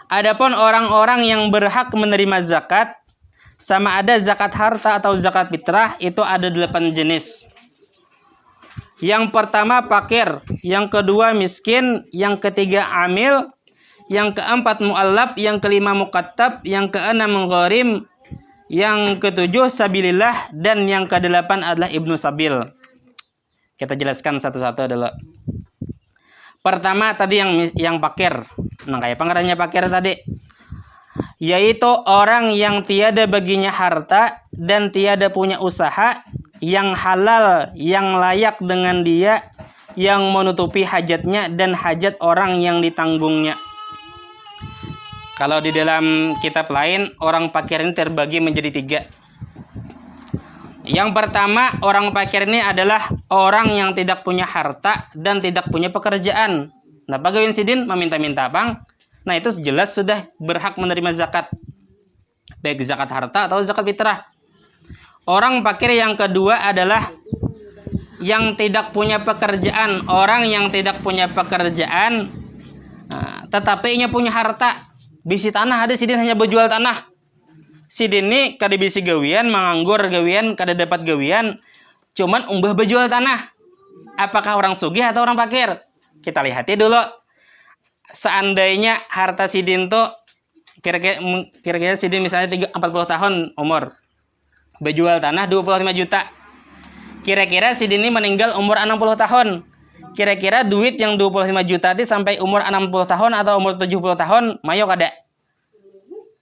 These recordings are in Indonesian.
Adapun orang-orang yang berhak menerima zakat, sama ada zakat harta atau zakat fitrah, itu ada 8 jenis. Yang pertama fakir, yang kedua miskin, yang ketiga amil, yang keempat mu'allab, yang kelima muqattab, yang keenam gharim, yang ketujuh sabilillah, dan yang kedelapan adalah ibnu sabil. Kita jelaskan satu-satu dulu. Pertama tadi yang fakir. Nah, kayak pengertiannya fakir tadi, yaitu orang yang tiada baginya harta dan tiada punya usaha yang halal, yang layak dengan dia, yang menutupi hajatnya dan hajat orang yang ditanggungnya. Kalau di dalam kitab lain, orang fakir ini terbagi menjadi 3. Yang pertama, orang fakir ini adalah orang yang tidak punya harta dan tidak punya pekerjaan. Nah, pegawai sidin meminta-minta bang. Nah, itu jelas sudah berhak menerima zakat. Baik zakat harta atau zakat fitrah. Orang fakir yang kedua adalah yang tidak punya pekerjaan. Orang yang tidak punya pekerjaan, tetapi ia punya harta. Bisi tanah ada sidin hanya berjual tanah. Sidin ini kada bisi gawian, menganggur gawian, kada dapat gawian, cuman umbah berjual tanah. Apakah orang sugih atau orang fakir? Kita lihat dulu. Seandainya harta sidin tuh kira-kira sidin misalnya 40 tahun umur, berjual tanah 25 juta. Kira-kira sidin ini meninggal umur 60 tahun. Kira-kira duit yang 25 juta itu sampai umur 60 tahun atau umur 70 tahun, mayo kada?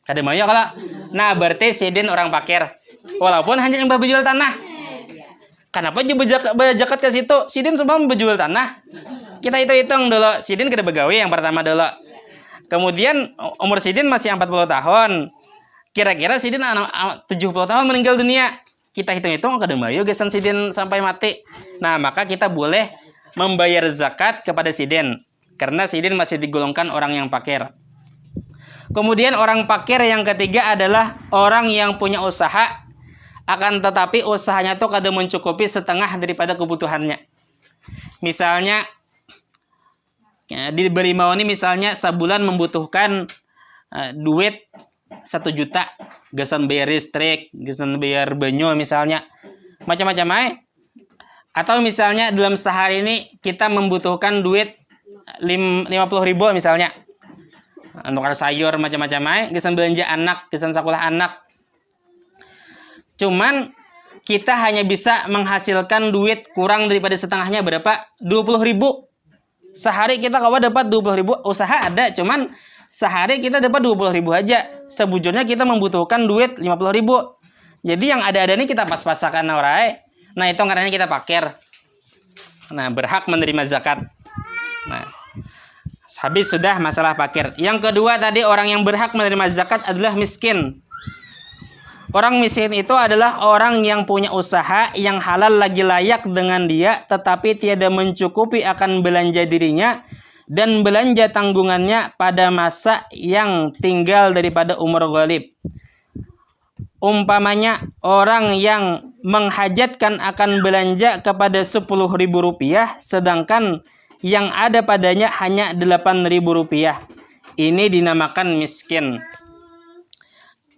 Kada mayo kalau. Nah, berarti sidin orang fakir. Walaupun hanya yang berjual tanah. Kenapa berjakat ke situ? Sidin sumpah berjual tanah. Kita hitung dulu. Sidin kada begawe yang pertama dulu. Kemudian umur sidin masih 40 tahun. Kira-kira sidin 70 tahun meninggal dunia. Kita hitung-hitung kada mayo gesan sidin sampai mati. Nah, maka kita boleh membayar zakat kepada sidin. Karena sidin masih digolongkan orang yang fakir. Kemudian orang fakir yang ketiga adalah orang yang punya usaha, akan tetapi usahanya tuh kada mencukupi setengah daripada kebutuhannya. Misalnya di Berimau ini misalnya sebulan membutuhkan duit 1 juta, gesan bayar listrik, gesan bayar banyu misalnya, macam-macam aja. Atau misalnya dalam sehari ini kita membutuhkan duit 50.000 misalnya. Untuk sayur macam-macam aja, gesan belanja anak, gesan sekolah anak. Cuman kita hanya bisa menghasilkan duit kurang daripada setengahnya berapa? 20.000. Sehari kita kawa dapat 20.000, usaha ada, cuman sehari kita dapat 20.000 aja. Sebujurnya kita membutuhkan duit 50.000. Jadi yang ada-ada ini kita pas-pasakan orang. Nah, itu karena kita fakir. Nah, berhak menerima zakat. Nah, habis sudah masalah fakir. Yang kedua tadi orang yang berhak menerima zakat adalah miskin. Orang miskin itu adalah orang yang punya usaha yang halal lagi layak dengan dia, tetapi tiada mencukupi akan belanja dirinya dan belanja tanggungannya pada masa yang tinggal daripada umur ghalib. Umpamanya orang yang menghajatkan akan belanja kepada 10.000 rupiah, sedangkan yang ada padanya hanya 8.000 rupiah. Ini dinamakan miskin.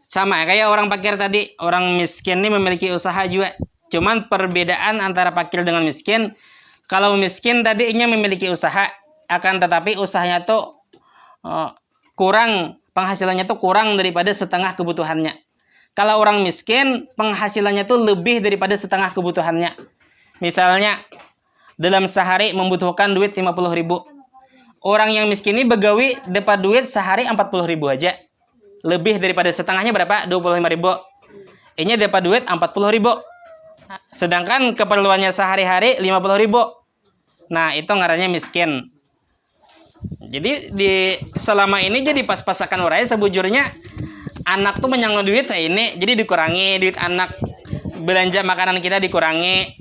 Sama kayak orang fakir tadi. Orang miskin ini memiliki usaha juga. Cuman perbedaan antara fakir dengan miskin. Kalau miskin tadinya memiliki usaha, akan tetapi usahanya tuh kurang, penghasilannya tuh kurang daripada setengah kebutuhannya. Kalau orang miskin, penghasilannya tuh lebih daripada setengah kebutuhannya. Misalnya dalam sehari membutuhkan duit 50.000. Orang yang miskin ini begawi dapat duit sehari 40.000 aja. Lebih daripada setengahnya berapa? 25.000. Ini dapat duit 40.000. Sedangkan keperluannya sehari-hari 50.000. Nah, itu ngarannya miskin. Jadi selama ini jadi pas-pasakan orangnya sebujurnya anak tuh menyangkut duit saya ini, jadi dikurangi duit anak, belanja makanan kita dikurangi.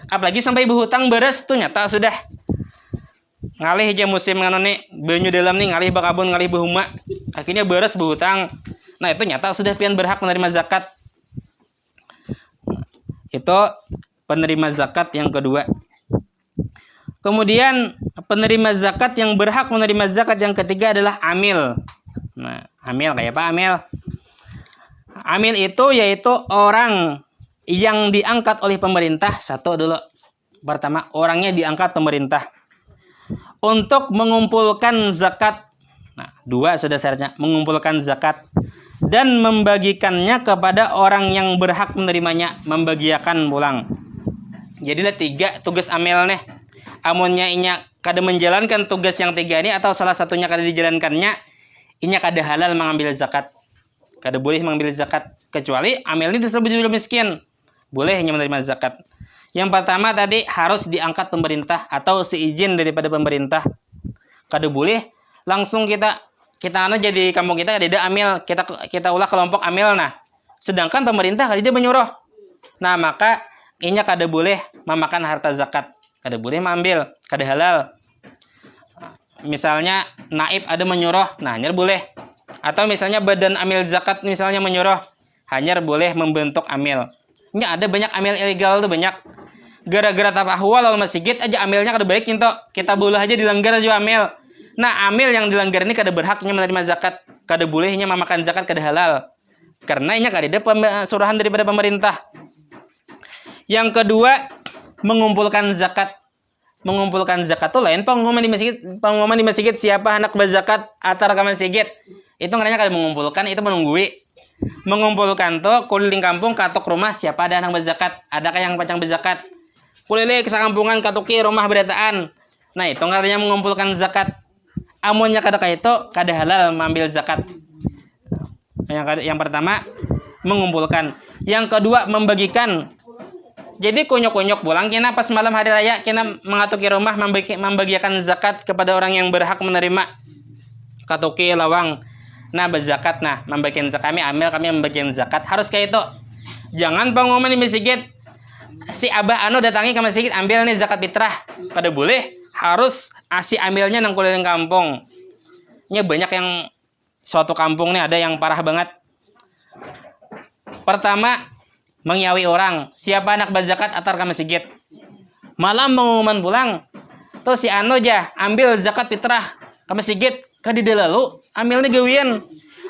Apalagi sampai berhutang beres tuh nyata sudah ngalih aja musim ngono nih, banyu dalam nih ngalih bakabun ngalih behuma, akhirnya beres berhutang. Nah, itu nyata sudah pian berhak menerima zakat. Itu penerima zakat yang kedua. Kemudian penerima zakat yang berhak menerima zakat yang ketiga adalah amil. Nah, amil kayak apa amil? Amil itu yaitu orang yang diangkat oleh pemerintah. Satu dulu. Pertama, orangnya diangkat pemerintah untuk mengumpulkan zakat. Nah, dua sudah syaratnya, mengumpulkan zakat dan membagikannya kepada orang yang berhak menerimanya, membagiakan pulang. Jadi ada 3 tugas amil nih. Amunnya inya kada menjalankan tugas yang 3 ini atau salah satunya kada dijalankannya, inya kada halal mengambil zakat. Kada boleh mengambil zakat kecuali amil ini disebut juga miskin. Boleh hanya menerima zakat. Yang pertama tadi harus diangkat pemerintah atau seizin daripada pemerintah. Kada boleh langsung kita jadi kampung kita kada ada amil, kita ulah kelompok amil nah. Sedangkan pemerintah kada dia menyuruh. Nah, maka inya kada boleh memakan harta zakat. Kada boleh mengambil, kada halal. Misalnya naib ada menyuruh, nah hanya boleh. Atau misalnya badan amil zakat misalnya menyuruh, hanya boleh membentuk amil. Ini ada banyak amil ilegal tuh banyak. Gara-gara tapahwal lalu masjid aja amilnya kada baik itu. Kita boleh aja dilanggar aja amil. Nah, amil yang dilanggar ini kada berhaknya menerima zakat. Kada bolehnya memakan zakat, kada halal. Karena ini kada ada suruhan daripada pemerintah. Yang kedua, mengumpulkan zakat. Mengumpulkan zakat itu lain pengumuman di masjid. Pengumuman di masjid siapa hendak berzakat atar ke masjid. Itu ngaranya kada mengumpulkan, itu menunggui. Mengumpulkan tuh keliling kampung katok rumah siapa ada hendak berzakat. Adakah yang pacang berzakat? Keliling ke kampungan katuki rumah berataan. Nah, itu ngaranya mengumpulkan zakat. Amunnya kada kaya itu kada halal mengambil zakat. Yang pertama mengumpulkan. Yang kedua membagikan. Jadi kunyuk-kunyuk pulang kena pas malam hari raya kena mengatuki rumah membagikan zakat kepada orang yang berhak menerima. Katuki lawang. Nah, berzakat nah, membagikan zakat kami ambil kami membagikan zakat. Harus kayak itu. Jangan pengumuman di masjid. Si abah anu datangi ke masjid ambil nih zakat fitrah. Kada boleh. Harus si ambilnya nang keliling kampung. Ini banyak yang suatu kampung nih ada yang parah banget. Pertama, mengyawi orang. Siapa anak berzakat atar ke masjid. Malam pengumuman pulang. Tuh si anu aja ambil zakat fitrah ke masjid. Kada lalu amilnya gawian.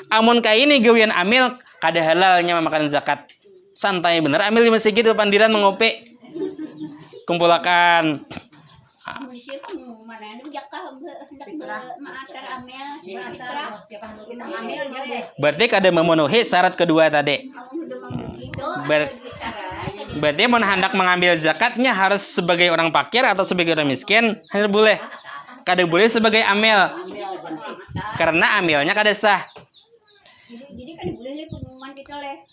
Amun kayak ini gawian amil kada halalnya memakan zakat. Santai bener amil di masjid pandiran mengopi. Kumpulakan. Berarti kada memenuhi syarat kedua tadi. Berarti mau hendak mengambil zakatnya harus sebagai orang fakir atau sebagai orang miskin hanya boleh. Kada boleh sebagai amil. Karena amilnya kada sah. Jadi kada boleh pengumuman kita leh.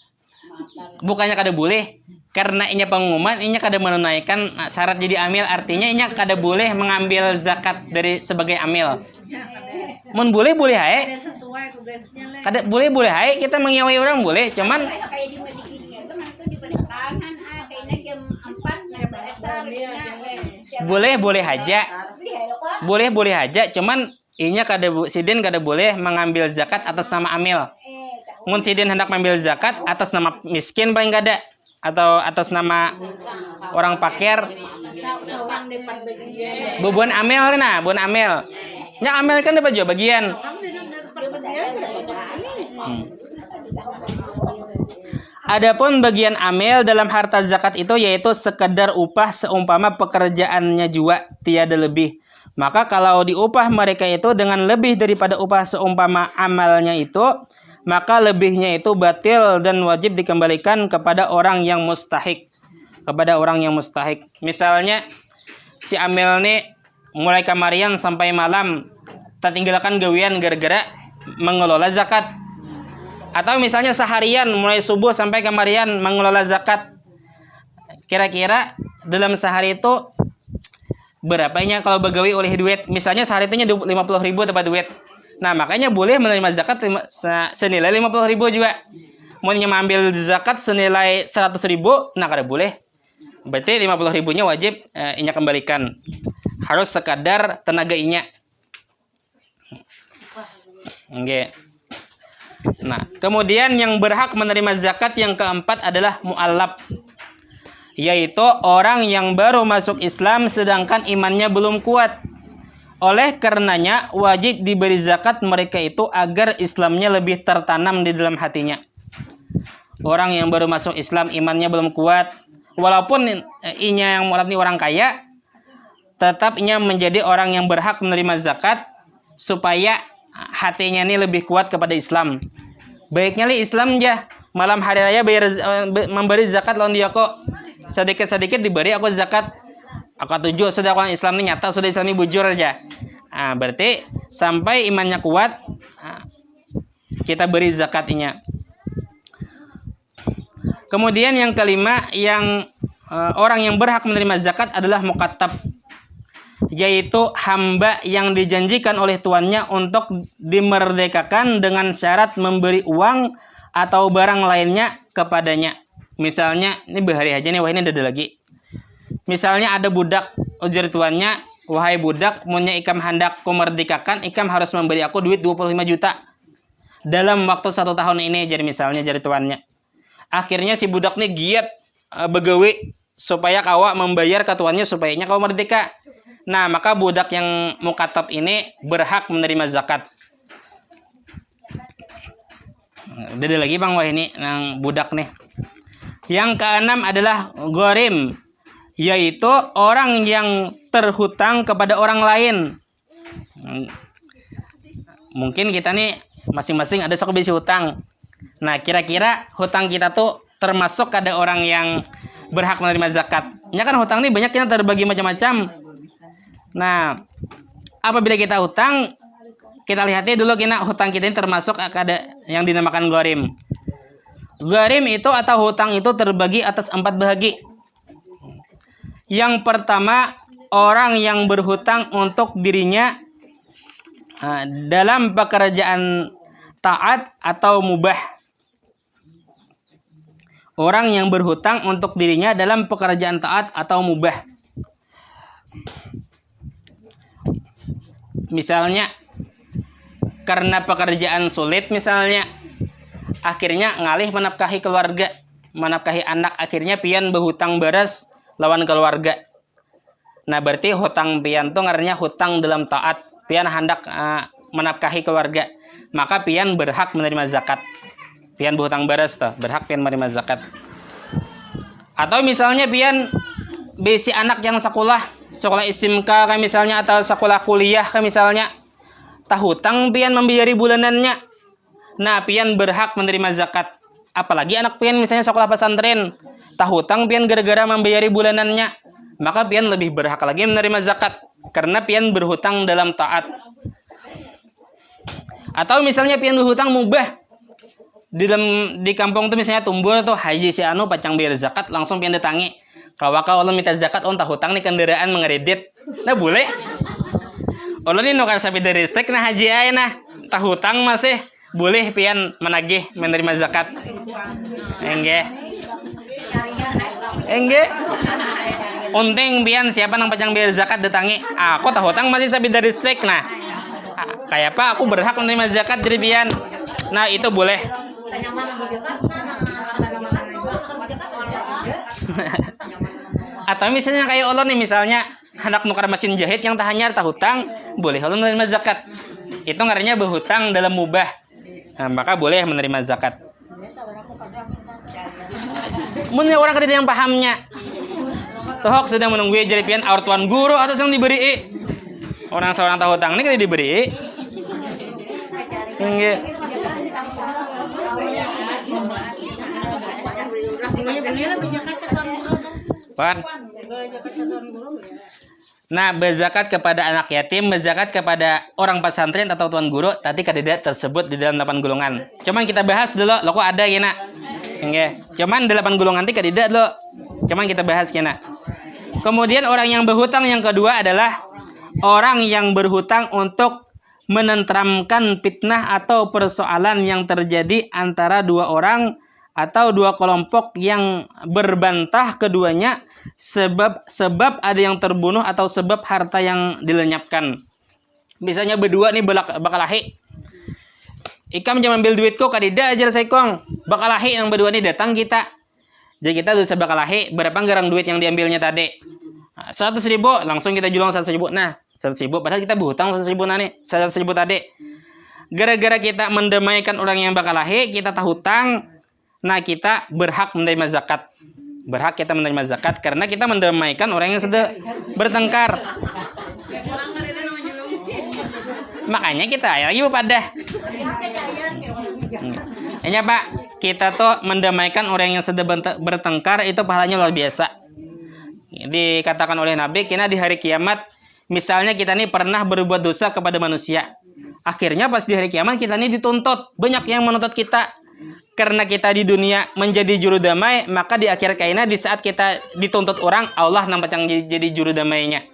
Bukannya kada boleh. Karena inya pengumuman, inya kada menunaikan syarat jadi amil, artinya inya kada boleh mengambil zakat dari sebagai amil. Mun boleh hae. Kada boleh hae kita mengiyawi orang boleh, cuman Kayak di Medikini itu man itu di penekanan kayaknya jam 4 boleh aja. Boleh aja, cuman inya kada sidin kada boleh mengambil zakat atas nama amil. Mun sidin hendak mengambil zakat atas nama miskin paling kada. Atau atas nama orang fakir. Bubuan amil nah, buan amil. Nya amil kan dapat juga bagian. Adapun bagian amil dalam harta zakat itu yaitu sekedar upah seumpama pekerjaannya juga tiada lebih. Maka kalau diupah mereka itu dengan lebih daripada upah seumpama amalnya itu, maka lebihnya itu batil dan wajib dikembalikan kepada orang yang mustahik. Kepada orang yang mustahik. Misalnya si amil nih mulai kamarian sampai malam tertinggalkan gawian gara-gara mengelola zakat. Atau misalnya seharian mulai subuh sampai kamarian mengelola zakat. Kira-kira dalam sehari itu berapanya kalau begawi oleh duit? Misalnya sehari itu 50.000 dapat duit. Nah, makanya boleh menerima zakat senilai 50.000 juga. Mau mengambil zakat senilai 100.000, nah kada boleh. Berarti 50.000-nya wajib inya kembalikan. Harus sekadar tenaga inya. Oke. Nah, kemudian yang berhak menerima zakat yang keempat adalah mu'allaf. Yaitu orang yang baru masuk Islam sedangkan imannya belum kuat. Oleh karenanya wajib diberi zakat mereka itu agar Islamnya lebih tertanam di dalam hatinya. Orang yang baru masuk Islam imannya belum kuat, walaupun inya yang mulai orang kaya, tetap inya menjadi orang yang berhak menerima zakat supaya hatinya ini lebih kuat kepada Islam. Baiknya li Islam aja malam hari raya memberi zakat lawan dia kok sedikit-sedikit diberi aku zakat. Aku tujuh sudah orang Islam ini nyata sudah Islami bujur aja. Nah, berarti sampai imannya kuat kita beri zakatnya. Kemudian yang kelima yang orang yang berhak menerima zakat adalah muqattab, yaitu hamba yang dijanjikan oleh tuannya untuk dimerdekakan dengan syarat memberi uang atau barang lainnya kepadanya. Misalnya ini bahari aja nih, wah ini ada lagi. Misalnya ada budak, ujar tuannya, wahai budak, munya ikam hendak kumerdekakan, ikam harus memberi aku duit 25 juta dalam waktu 1 tahun ini, jadi misalnya jadi tuannya. Akhirnya si budak nih giat begawe supaya kawa membayar ke tuannya supaya kau merdeka. Nah, maka budak yang muqattab ini berhak menerima zakat. Ada lagi Bang, wah ini yang budak nih. Yang keenam adalah gharim, yaitu orang yang terhutang kepada orang lain. Mungkin kita nih masing-masing ada sok bisi hutang. Nah, kira-kira hutang kita tuh termasuk ada orang yang berhak menerima zakat. Ya kan hutang nih banyak kita terbagi macam-macam. Nah, apabila kita hutang, kita lihatnya dulu kena hutang kita ini termasuk ada yang dinamakan gharim. Gharim itu atau hutang itu terbagi atas 4 bahagi. Yang pertama, orang yang berhutang untuk dirinya dalam pekerjaan taat atau mubah. Orang yang berhutang untuk dirinya dalam pekerjaan taat atau mubah. Misalnya, karena pekerjaan sulit misalnya, akhirnya ngalih menafkahi keluarga, menafkahi anak, akhirnya pian berhutang beres lawan keluarga. Nah, berarti hutang pian tuh ngarannya hutang dalam taat. Pian hendak menafkahi keluarga, maka pian berhak menerima zakat. Pian berhutang beres tuh, berhak pian menerima zakat. Atau misalnya pian bisi anak yang sekolah SMK kayak misalnya, atau sekolah kuliah kayak misalnya, tah hutang pian membiayai bulanannya. Nah, pian berhak menerima zakat. Apalagi anak pian misalnya sekolah pesantren, tah hutang pian gara-gara membiayai bulanannya, maka pian lebih berhak lagi menerima zakat karena pian berhutang dalam taat. Atau misalnya pian berhutang mubah. Di kampung tuh misalnya tumbul tuh haji si anu pacang bayar zakat, langsung pian datangi. Kawaka Allah minta zakat, on tah hutang nih kendaraan mengeredit. Nah, boleh. Allah nih nukan sapi dari stek nah haji aja nah tah hutang masih boleh pian menagih menerima zakat. Enggak. Unting pian siapa nang pacang bayar zakat datangi. Aku tah hutang masih sapi dari stek nah. Kayak apa aku berhak menerima zakat dari pian. Nah, itu boleh. Atau misalnya kayak Allah nih, misalnya hendak nukar mesin jahit yang tahannya tah hutang, boleh Allah menerima zakat. Itu ngarannya berhutang dalam mubah. Nah, maka boleh menerima zakat. Mun orang kada yang pahamnya. Tohok sedang menunggu jadi pian aur tuan guru atau yang diberi. Orang seorang tah hutang ini kada diberi. Enggak. Pan. Nah, berzakat kepada anak yatim, berzakat kepada orang pesantren atau tuan guru, tadi tidak tersebut di dalam 8 golongan. Cuman kita bahas dulu, lo kok ada kena. Nggih. Cuman 8 golongan tidak dulu. Cuman kita bahas kena. Kemudian orang yang berhutang yang kedua adalah orang yang berhutang untuk menenteramkan fitnah atau persoalan yang terjadi antara 2 orang atau 2 kelompok yang berbantah keduanya sebab ada yang terbunuh atau sebab harta yang dilenyapkan. Misalnya berdua nih bakalahi. Ikam jangan ambil duitku kadida ajar saikong. Bakalahi yang berdua nih datang kita. Jadi kita dosa bakalahi berapa garang duit yang diambilnya tadi. 100.000 langsung kita julang 100.000. Nah, 100.000 padahal kita berhutang 100.000 tadi. Gara-gara kita mendamaikan orang yang bakal lahir, kita tak hutang, nah kita berhak menerima zakat. Berhak kita menerima zakat karena kita mendamaikan orang yang sedang bertengkar. Makanya kita lagi pada. Ini Pak, kita tuh mendamaikan orang yang sedang bertengkar itu pahalanya luar biasa. Dikatakan oleh Nabi, kita di hari kiamat, misalnya kita ini pernah berbuat dosa kepada manusia. Akhirnya pas di hari kiamat kita ini dituntut, banyak yang menuntut kita. Karena kita di dunia menjadi juru damai, maka di akhir kainnya di saat kita dituntut orang, Allah nampak yang jadi juru damainya.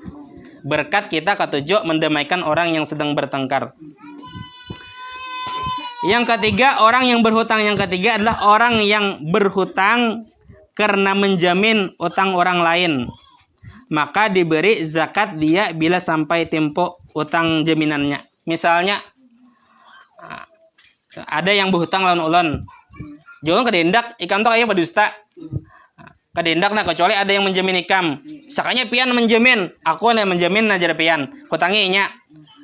Berkat kita ketujuh mendamaikan orang yang sedang bertengkar. Yang ketiga, orang yang berhutang. Yang ketiga adalah orang yang berhutang karena menjamin utang orang lain. Maka diberi zakat dia bila sampai tempo utang jaminannya. Misalnya, ada yang berhutang lawan ulun. Jangan kedendak, ikam tuh kayak berdusta. Kedendak nah kecuali ada yang menjamin ikam. Sakanya pian menjamin, aku yang menjamin aja pian. Kutangi nya.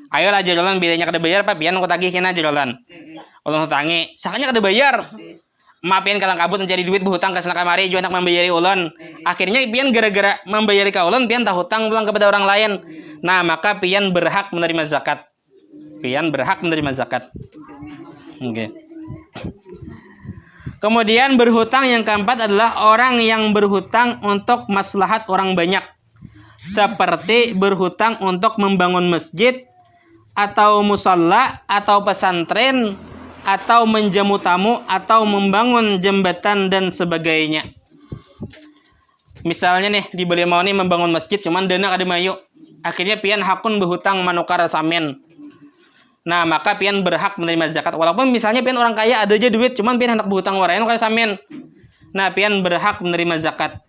Ayolah jalan bilanya kada bayar pak pian ku tagih kena jalan. Ulun hutangi, sakanya kada bayar. Maafin kalang kabut mencari duit berhutang ke sana kamari jual nak membayari ulun. Akhirnya pian gara-gara membayari ka ulun pian tak hutang pulang kepada orang lain. Nah, maka pian berhak menerima zakat. Pian berhak menerima zakat. Oke. Kemudian berhutang yang keempat adalah orang yang berhutang untuk maslahat orang banyak. Seperti berhutang untuk membangun masjid atau musalla atau pesantren atau menjamu tamu atau membangun jembatan dan sebagainya. Misalnya nih di Beliau nih membangun masjid cuman dana kada mayu. Akhirnya pian hakun berhutang manukar samen. Nah, maka pian berhak menerima zakat. Walaupun misalnya pian orang kaya ada aja duit, cuman pian hendak berhutang warain kada samen. Nah, pian berhak menerima zakat.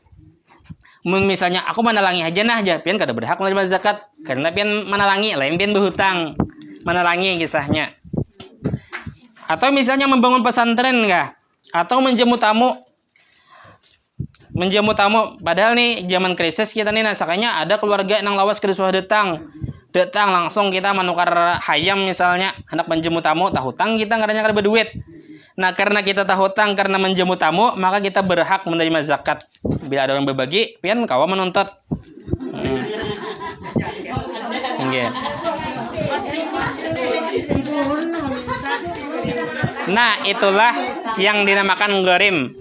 Misalnya aku manalangi aja nah aja, pian kada berhak menerima zakat karena pian manalangi, lain pian berhutang. Manalangi kisahnya. Atau misalnya membangun pesantren enggak? Atau menjamu tamu. Menjamu tamu, padahal nih zaman krisis kita nih nasakanya ada keluarga nang lawas kada suah datang langsung kita menukar hayam misalnya hendak menjamu tamu tak hutang kita karena kada berduit. Nah, karena kita tak hutang karena menjamu tamu, maka kita berhak menerima zakat. Bila ada orang berbagi, pian kawa menuntut. Okay. Nah, itulah yang dinamakan gharim.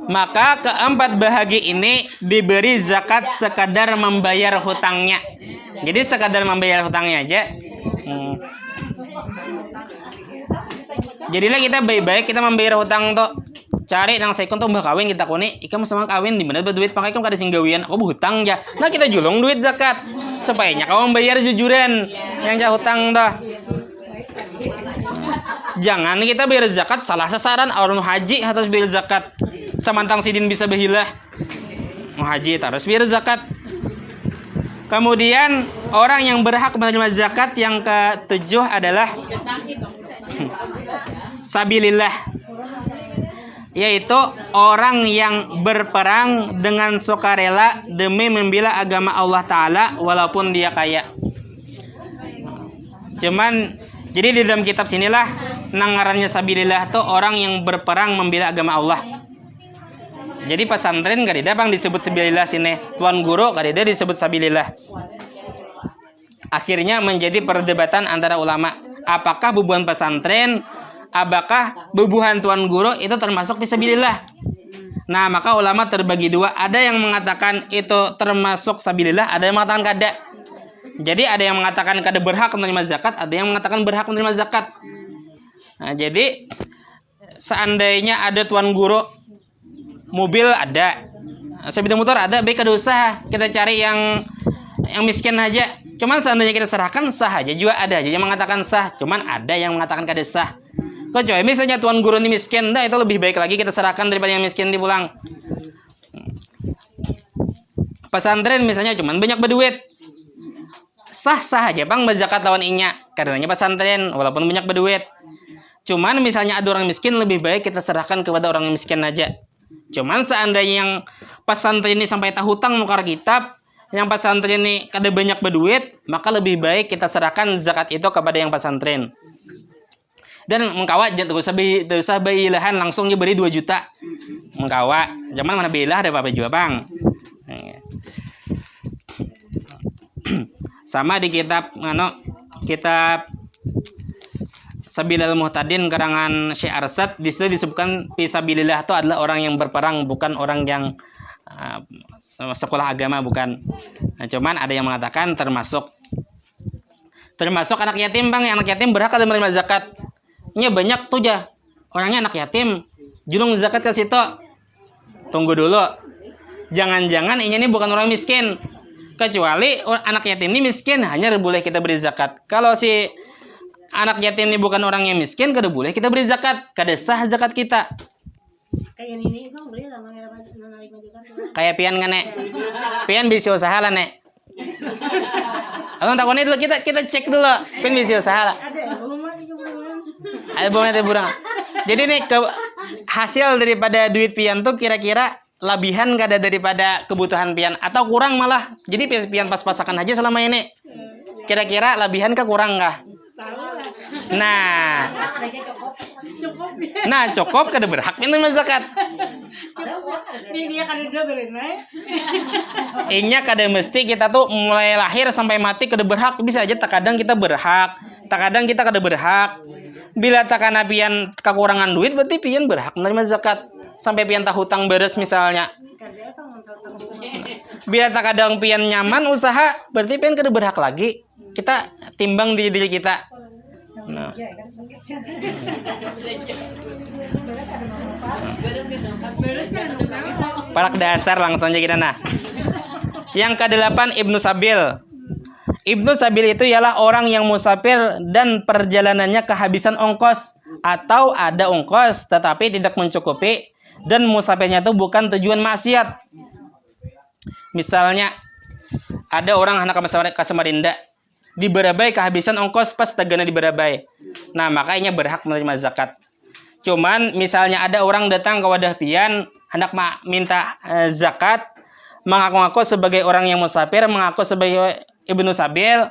Maka keempat bahagi ini diberi zakat sekadar membayar hutangnya. Jadi sekadar membayar hutangnya aja. Jadilah kita baik-baik kita membayar hutang tuh. Cari nang sekon tuh mbah kawin kita kuni, ikam sama kawin di mana berduit pakai ikam kada singgawian, aku berhutang ya. Nah kita julung duit zakat supaya kau membayar jujuran yang jah hutang tuh. Jangan kita bayar zakat salah sasaran orang haji harus bayar zakat. Samantang sidin bisa behilah. Mau haji harus bayar zakat. Kemudian orang yang berhak menerima zakat yang ketujuh adalah sabilillah, yaitu orang yang berperang dengan sukarela demi membela agama Allah Ta'ala walaupun dia kaya. Cuman jadi di dalam kitab sinilah nangarannya sabilillah tuh orang yang berperang membela agama Allah. Jadi pesantren kadida bang disebut sabilillah sini, tuan guru kadida disebut sabilillah. Akhirnya menjadi perdebatan antara ulama, apakah bubuhan pesantren, apakah bubuhan tuan guru itu termasuk fisabilillah. Nah, maka ulama terbagi dua, ada yang mengatakan itu termasuk sabilillah, ada yang mengatakan kada. Jadi ada yang mengatakan kada berhak menerima zakat, ada yang mengatakan berhak menerima zakat. Nah, jadi seandainya ada tuan guru, mobil ada, sepeda motor ada, baik kada usah kita cari yang miskin aja. Cuman seandainya kita serahkan sah aja, juga ada aja yang mengatakan sah, cuman ada yang mengatakan kada sah. Kecuali misalnya tuan guru ini miskin, dah itu lebih baik lagi kita serahkan daripada yang miskin dipulang. Pesantren misalnya cuman banyak berduit, sah-sah aja bang berzakat lawan inya, karenanya pesantren walaupun banyak berduit. Cuman misalnya ada orang miskin, lebih baik kita serahkan kepada orang miskin aja. Cuman seandainya yang pesantren ini sampai tak hutang nukar kitab, yang pesantren ini kada banyak berduit, maka lebih baik kita serahkan zakat itu kepada yang pesantren. Dan mengkawat jangan usah beilahan langsung dia beri 2 juta. Mengkawat, zaman mana beilah ada apa juga bang. Sama di kitab kitab Sabilal Muhtadin karangan Syekh Arsad, di situ disebutkan fisabilillah itu adalah orang yang berperang, bukan orang yang sekolah agama, bukan. Nah, cuman ada yang mengatakan termasuk anak yatim bang, anak yatim berhak ada menerima zakat. Ini banyak tuh ya orangnya anak yatim, julung zakat ke situ. Tunggu dulu, jangan-jangan ini bukan orang miskin. Kecuali anak yatim ini miskin, hanya boleh kita beri zakat. Kalau si anak yatim ini bukan orang yang miskin, kada boleh kita beri zakat, kada sah zakat kita. Kayak ini bang beli sama menerima zakat. Kayak pian kan nek, pian bisa usaha lah nek. Kalau takutnya dulu kita cek dulu, pian bisa usaha lah. Ada bonusnya burang. Jadi nih hasil daripada duit pian tuh kira-kira labihan kada daripada kebutuhan pian atau kurang malah. Jadi pian pas-pasakan aja selama ini. Kira-kira labihan kah kurang kah? Nah, cukup kada berhak menerima zakat. Inya kada mesti kita tuh mulai lahir sampai mati kada berhak, bisa aja terkadang kita berhak, terkadang kita kada berhak. Bila takana pian kekurangan duit berarti pian berhak menerima zakat. Sampai pian tak hutang beres misalnya. Bila terkadang pian nyaman usaha berarti pian kada berhak lagi. Kita timbang di diri kita. Nah. Parak dasar langsung aja kita nah. Yang ke-8 Ibnu Sabil. Ibnu Sabil itu ialah orang yang musafir dan perjalanannya kehabisan ongkos atau ada ongkos tetapi tidak mencukupi dan musafirnya itu bukan tujuan maksiat. Misalnya ada orang anak ke Samarinda di Barabai kehabisan ongkos pas tagana di Barabai. Nah, makanya berhak menerima zakat. Cuman misalnya ada orang datang ke wadah pian hendak minta zakat, mengaku-ngaku sebagai orang yang musafir, mengaku sebagai Ibnu Sabil,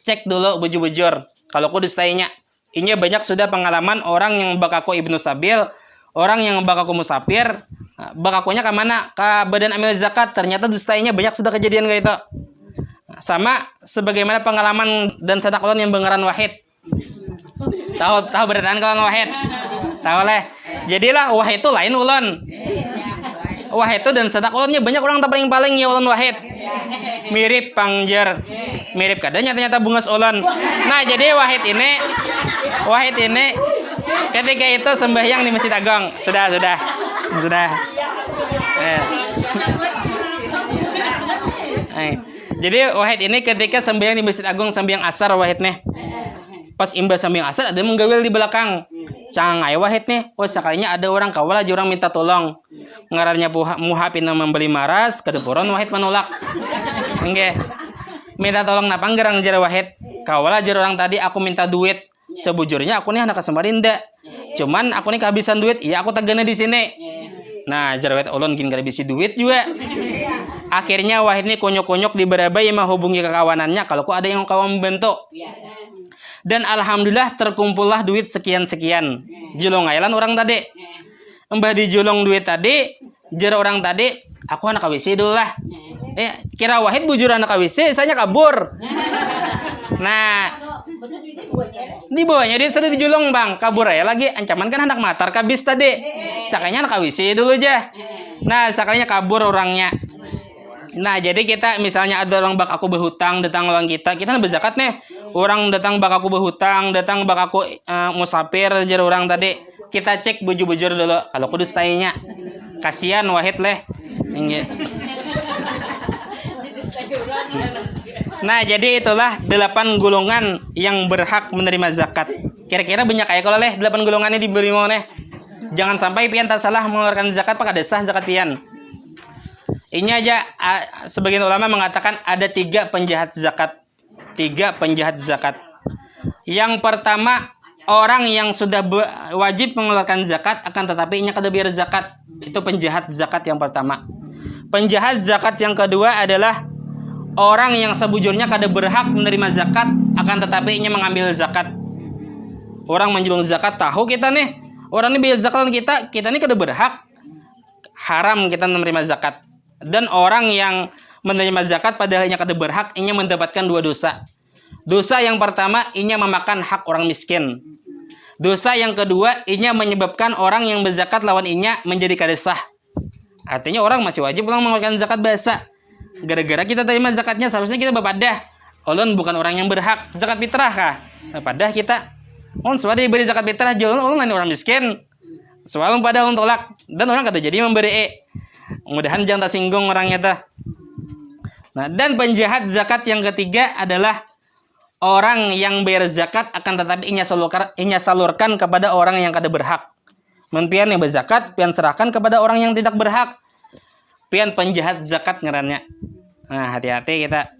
cek dulu bujur-bujur. Kalau kudus tanya, ini banyak sudah pengalaman orang yang bakaku Ibnu Sabil, orang yang bakaku musafir, bakakunya ke mana? Ke badan amil zakat, ternyata dustainya banyak sudah kejadian kayak itu. Sama sebagaimana pengalaman dan sadak ulun yang Bengaran Wahid. Tahu beritaan kalau Wahid? Tahu leh. Jadilah Wahid itu lain ulun. Wahid itu dan sadak ulunnya banyak orang tak paling ya ulun Wahid. Mirip pangjer. Mirip kadang ternyata bungas ulun. Nah, jadi Wahid ini ketika itu sembahyang di Masjid Agung. Sudah. Jadi Wahid ini ketika sembahyang di Masjid Agung, sembahyang asar Wahid nih. Pas imbas sembahyang asar ada menggawil di belakang. Cangai Wahid nih. Oh, sekalinya ada orang kawal aja orang minta tolong. Ngarannya muhapin membeli maras, kedeporon Wahid menolak. Enggak. Minta tolong napa gerang jar Wahid. Kawal aja orang tadi aku minta duit. Sebujurnya aku nih anak Samarinda. Cuman aku nih kehabisan duit. Iya, aku tagana di sini. Nah, jar Wahid ulun gin kada bisi duit juga. Akhirnya Wahid ini konyok-konyok di Barabai menghubungi kekawanannya kalau kok ada yang kawan membantu. Dan alhamdulillah terkumpullah duit sekian-sekian. Julung ailan orang tadi. Mbah dijulung duit tadi, jar orang tadi, aku anak KWC dulu lah. Kira Wahid bujur anak KWC, saya kabur. Nah, di bawahnya duit sudah dijulung bang, kabur ya lagi. Ancaman kan anak matar kabis tadi. Sakanya anak KWC dulu aja. Nah, sakanya kabur orangnya. Nah, jadi kita misalnya ada orang bak aku berhutang datang lawan kita berzakat nih. Orang datang bak aku berhutang, datang bak aku musafir jar orang tadi. Kita cek bujur-bujur dulu. Kalau kudus tanya, kasihan Wahid leh. Nah, jadi itulah 8 golongan yang berhak menerima zakat. Kira-kira banyak kayak kalau leh 8 golongannya diberi mau nih. Jangan sampai pian tak salah mengeluarkan zakat pakai desah zakat pian. Ini aja sebagian ulama mengatakan ada 3 penjahat zakat. 3 penjahat zakat. Yang pertama orang yang sudah wajib mengeluarkan zakat akan tetapi inya kada bayar zakat. Itu penjahat zakat yang pertama. Penjahat zakat yang kedua adalah orang yang sebujurnya kada berhak menerima zakat akan tetapi inya mengambil zakat. Orang menjulung zakat tahu kita nih, orang ini bayar zakat kita ini kada berhak. Haram kita menerima zakat. Dan orang yang menerima zakat padahal inya kada berhak, inya mendapatkan dua dosa. Dosa yang pertama, inya memakan hak orang miskin. Dosa yang kedua, inya menyebabkan orang yang berzakat lawan inya menjadi kada sah. Artinya orang masih wajib ulang mengeluarkan zakat biasa. Gara-gara kita terima zakatnya, seharusnya kita berpadah. Ulun bukan orang yang berhak. Zakat fitrah kah? Berpadah kita. Ulun sudah diberi zakat fitrah, ulun orang miskin. Soalnya pada ulun tolak. Dan orang kata jadi memberi. Mudahan jangan tersinggung orangnya ta. Nah, dan penjahat zakat yang ketiga adalah orang yang bayar zakat akan tetapi inya salurkan kepada orang yang kada berhak. Pian yang berzakat, pian serahkan kepada orang yang tidak berhak. Pian penjahat zakat ngarannya. Nah, hati-hati kita.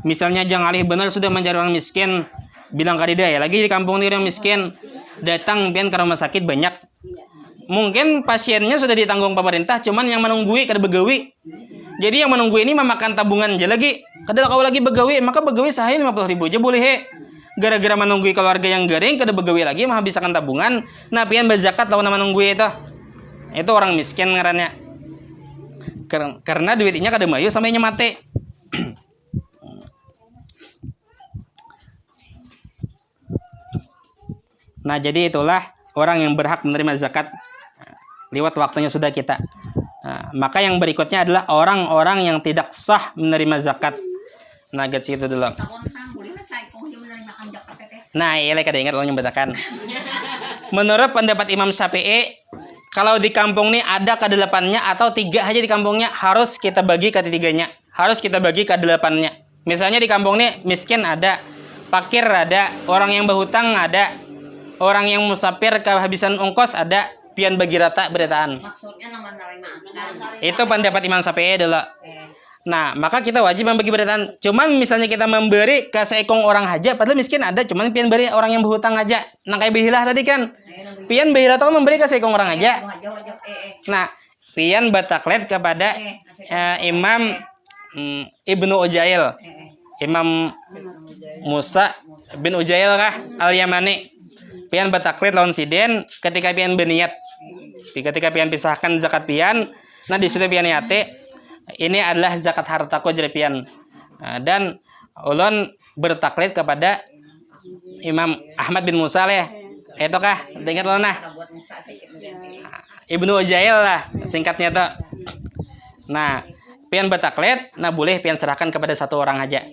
Misalnya Jang Ali benar sudah mencari orang miskin, bilang kadida ya, lagi di kampung ini orang miskin, datang pian ke rumah sakit banyak. Mungkin pasiennya sudah ditanggung pemerintah, cuman yang menunggui kada begawi. Jadi yang menunggu ini memakan tabungan aja lagi. Kada kau lagi begawi, maka begawi sahaya 50.000 aja boleh he. Gara-gara menunggu keluarga yang garing, kada begawi lagi menghabiskan tabungan. Nah, pian berzakat lawan menunggu itu. Itu orang miskin ngarannya. Karena duitnya kada mayu sampai nya mati. Nah, jadi itulah orang yang berhak menerima zakat. Lewat waktunya sudah kita. Nah, maka yang berikutnya adalah orang-orang yang tidak sah menerima zakat. Nah, get situ dulu. Nah, iya kada ingat lo nyebutakan. Menurut pendapat Imam Syafi'i, kalau di kampung ini ada kedelapannya atau 3 aja di kampungnya, harus kita bagi ke 3-nya. Harus kita bagi ke 8-nya. Misalnya di kampung ini miskin ada, fakir ada, orang yang berhutang ada, orang yang musafir kehabisan ongkos ada, pian bagi rata beritaan. Maksudnya nama nerima. Itu pendapat Imam Syafi'i dulu. Nah, maka kita wajib membagi beritaan. Cuman misalnya kita memberi ke seekong orang aja, padahal miskin ada, cuman pian beri orang yang berhutang aja. Nah, kayak bihilah tadi kan. Pian bihilah tahu memberi ke seekong orang aja. Nah, pian bataklet kepada Imam Ibnu Ujail. Imam Musa bin Ujail kah Al-Yamani. Pian bataklit lawan siden ketika pian berniat. Ketika pian pisahkan zakat pian, nah di situ pian niate ini adalah zakat hartaku jadi pian. Nah, dan ulun bertaklid kepada Imam Ahmad bin Musa leh. Itu kah? Ingat lo nah. Ibnu Ujail lah singkatnya tuh. Nah, pian bertaklid, nah boleh pian serahkan kepada satu orang aja.